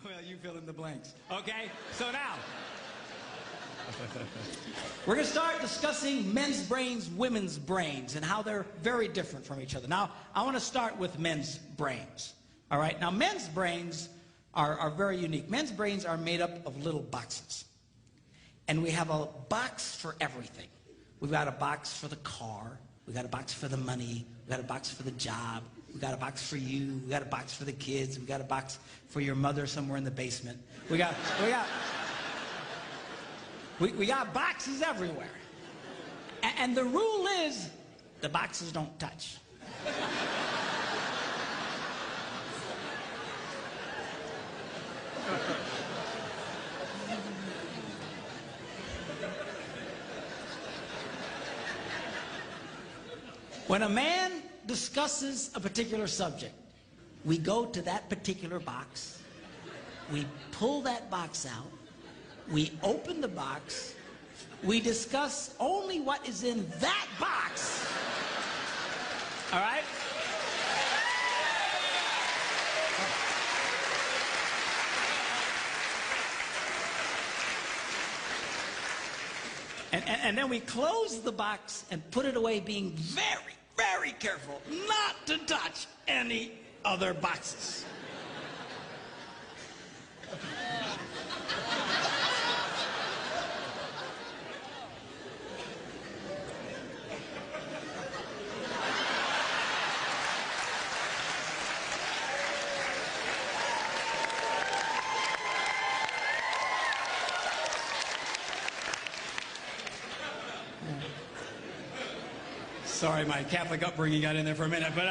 Well, you fill in the blanks. Okay? So now, we're going to start discussing men's brains, women's brains, and how they're very different from each other. Now, I want to start with men's brains. All right? Now, men's brains are very unique. Men's brains are made up of little boxes. And we have a box for everything. We've got a box for the car. We've got a box for the money. We've got a box for the job. We've got a box for you. We've got a box for the kids. We've got a box for your mother somewhere in the basement. We got boxes everywhere. And the rule is the boxes don't touch. When a man discusses a particular subject, we go to that particular box, we pull that box out, we open the box, we discuss only what is in that box. All right? And then we close the box and put it away, being very, very careful not to touch any other boxes. Sorry, my Catholic upbringing got in there for a minute, but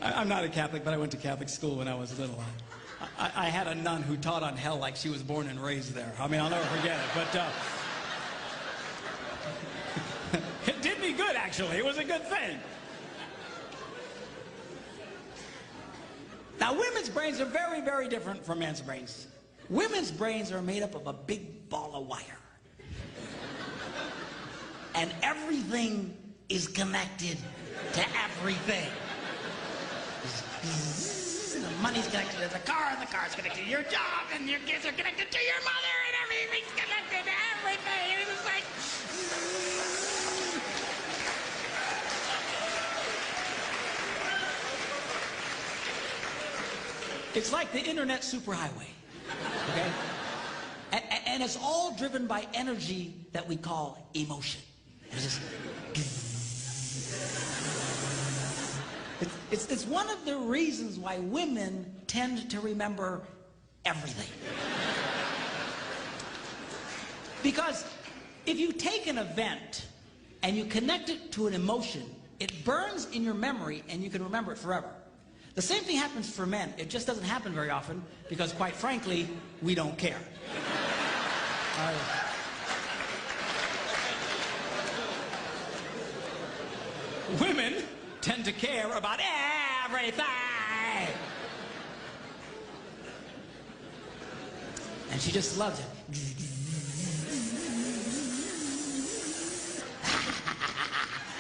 I'm not a Catholic, but I went to Catholic school when I was little. I had a nun who taught on hell like she was born and raised there. I mean, I'll never forget it, but it did me good, actually. It was a good thing. Now, women's brains are very, very different from men's brains. Women's brains are made up of a big ball of wire. And everything is connected to everything. The money's connected to the car, and the car's connected to your job, and your kids are connected to your mother, and everything's connected to everything. And it's like... It's like the internet superhighway. Okay? And it's all driven by energy that we call emotion. It's one of the reasons why women tend to remember everything. Because if you take an event and you connect it to an emotion, it burns in your memory and you can remember it forever. The same thing happens for men. It just doesn't happen very often because, quite frankly, we don't care. Women tend to care about everything. And she just loves it.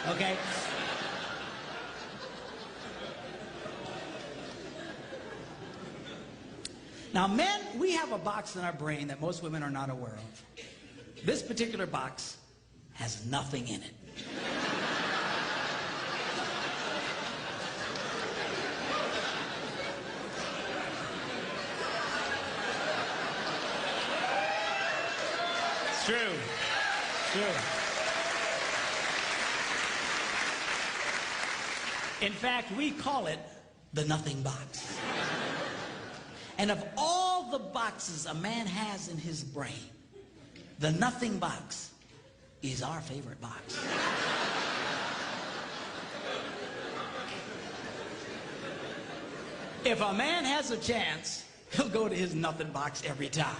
Okay? Now, men, we have a box in our brain that most women are not aware of. This particular box has nothing in it. It's true. It's true. In fact, we call it the nothing box. And of all the boxes a man has in his brain, the nothing box is our favorite box. If a man has a chance, he'll go to his nothing box every time.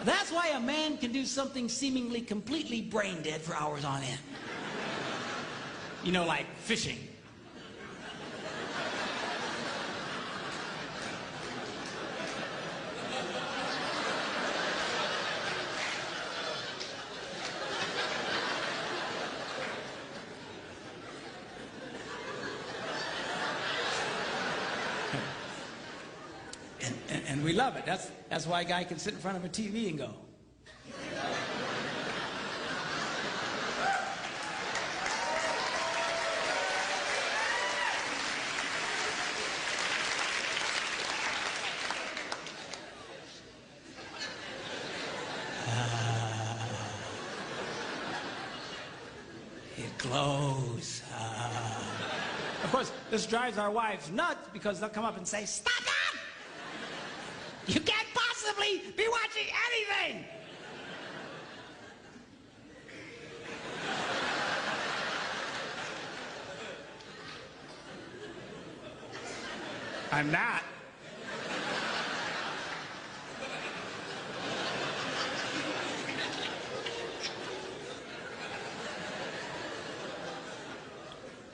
That's why a man can do something seemingly completely brain dead for hours on end. You know, like fishing. And we love it. That's why a guy can sit in front of a TV and go. It glows. Of course, this drives our wives nuts because they'll come up and say, "Stop that! You can't possibly be watching anything!" I'm not.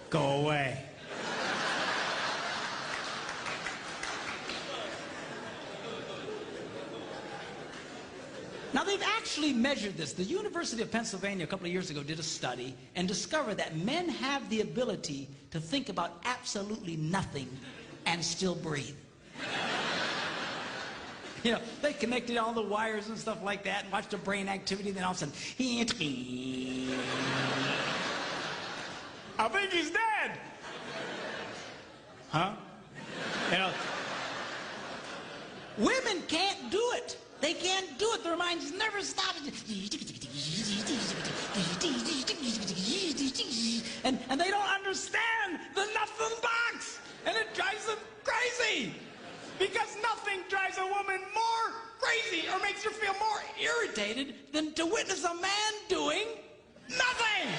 Go away. Now, they've actually measured this. The University of Pennsylvania a couple of years ago did a study and discovered that men have the ability to think about absolutely nothing and still breathe. You know, they connected all the wires and stuff like that and watched the brain activity, then all of a sudden, I think he's dead. Huh? You know, women can't do it. They can't do it. Their minds never stop. And they don't understand the nothing box. And it drives them crazy. Because nothing drives a woman more crazy or makes her feel more irritated than to witness a man doing nothing.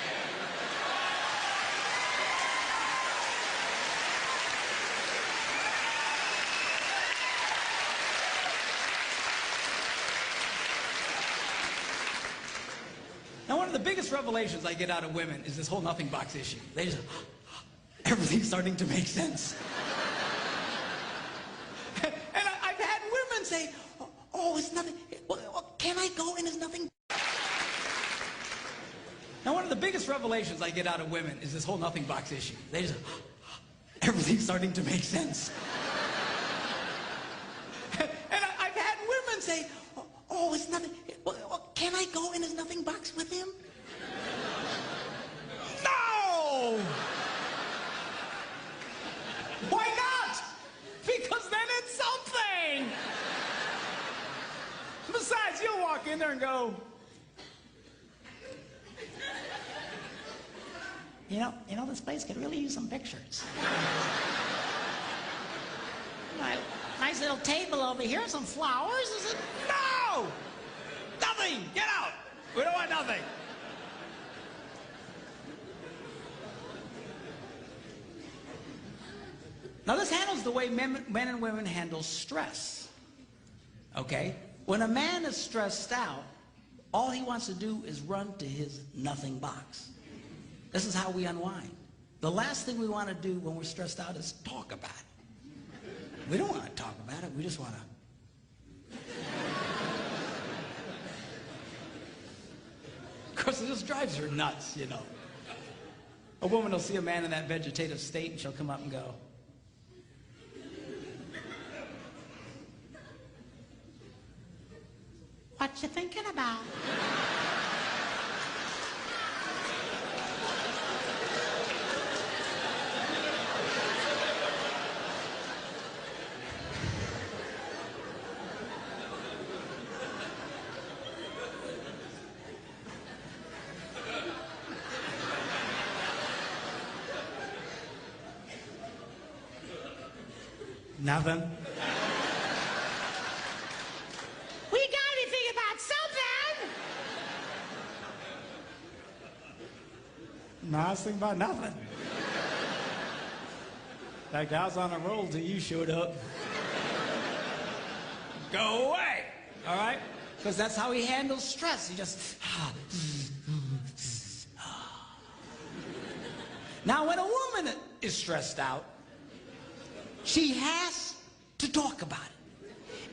Now, one of the biggest revelations I get out of women is this whole nothing box issue. They just, everything's starting to make sense. And I've had women say, "Oh, it's nothing. Well, can I go and it's nothing?" Now, one of the biggest revelations I get out of women is this whole nothing box issue. They just, everything's starting to make sense. And I've had women say, "Oh, it's nothing. Well, can I go in his nothing box with him?" No! Why not? Because then it's something. Besides, you'll walk in there and go, you know, this place could really use some pictures. Nice little table over here, some flowers. Is it? No! Nothing! Get out! We don't want nothing. Now, this handles the way men and women handle stress. Okay? When a man is stressed out, all he wants to do is run to his nothing box. This is how we unwind. The last thing we want to do when we're stressed out is talk about it. We don't want to talk about it. We just want to. Of course, it just drives her nuts, you know. A woman will see a man in that vegetative state and she'll come up and go, "What you thinking about?" Nothing. We gotta be thinking about something. No, I was thinking about nothing. In fact, I was on a roll till you showed up. Go away, all right? Because that's how he handles stress. He just... Now, when a woman is stressed out, she has to talk about it.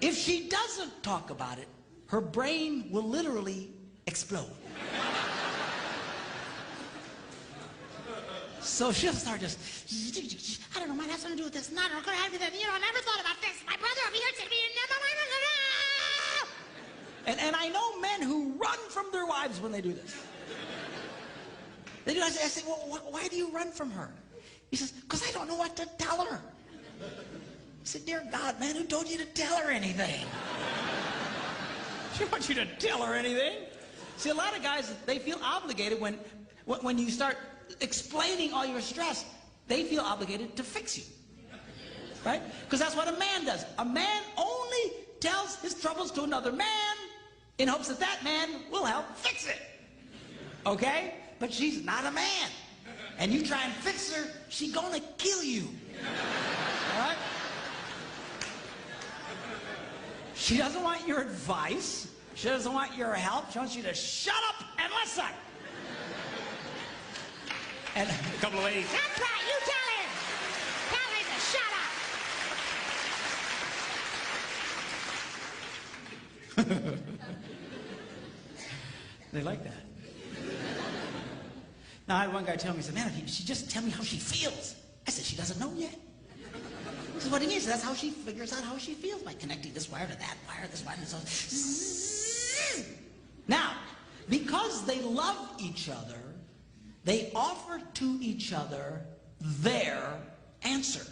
If she doesn't talk about it, her brain will literally explode. So she'll start just, I don't know, might have something to do with this, not, or could have that, you know, I never thought about this. My brother over here said to me, never mind. And I know men who run from their wives when they do this. They do. I say, well, why do you run from her? He says, because I don't know what to tell her. I said, dear God, man, who told you to tell her anything? She wants you to tell her anything. See, a lot of guys, they feel obligated when you start explaining all your stress, they feel obligated to fix you. Right? Because that's what a man does. A man only tells his troubles to another man in hopes that that man will help fix it. Okay? But she's not a man. And you try and fix her, she's gonna kill you. All right? She doesn't want your advice. She doesn't want your help. She wants you to shut up and listen. And a couple of ladies. That's right, you tell him. Tell him to shut up. They like that. Now, I had one guy tell me, he said, man, if she just tell me how she feels. I said, she doesn't know yet. He said, what do you mean? So that's how she figures out how she feels, by connecting this wire to that wire, this wire, and so. Now, because they love each other, they offer to each other their answer,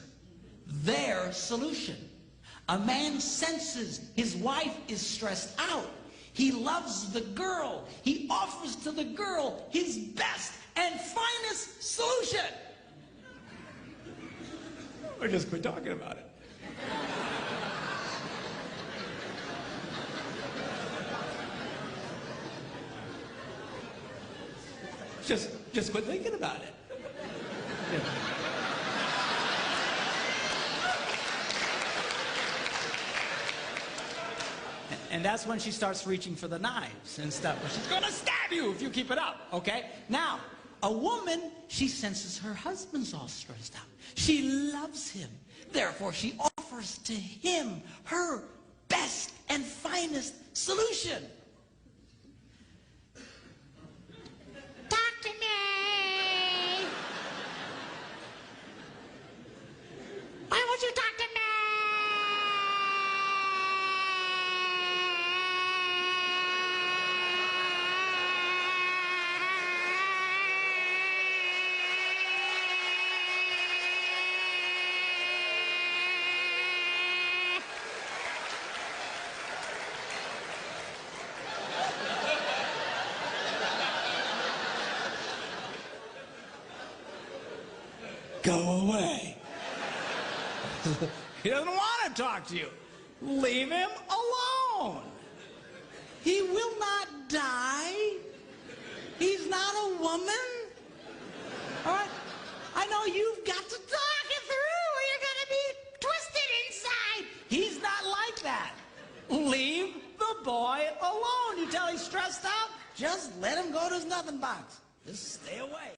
their solution. A man senses his wife is stressed out. He loves the girl. He offers to the girl his best and finest solution. Or just quit talking about it. Just quit thinking about it. Yeah. And that's when she starts reaching for the knives and stuff. She's gonna stab you if you keep it up, okay? Now, a woman, she senses her husband's all stressed out. She loves him. Therefore, she offers to him her best and finest solution. Talk to me. Why won't you talk to me? Go away. He doesn't want to talk to you. Leave him alone. He will not die. He's not a woman. All right? I know you've got to talk it through or you're going to be twisted inside. He's not like that. Leave the boy alone. You tell he's stressed out, just let him go to his nothing box. Just stay away.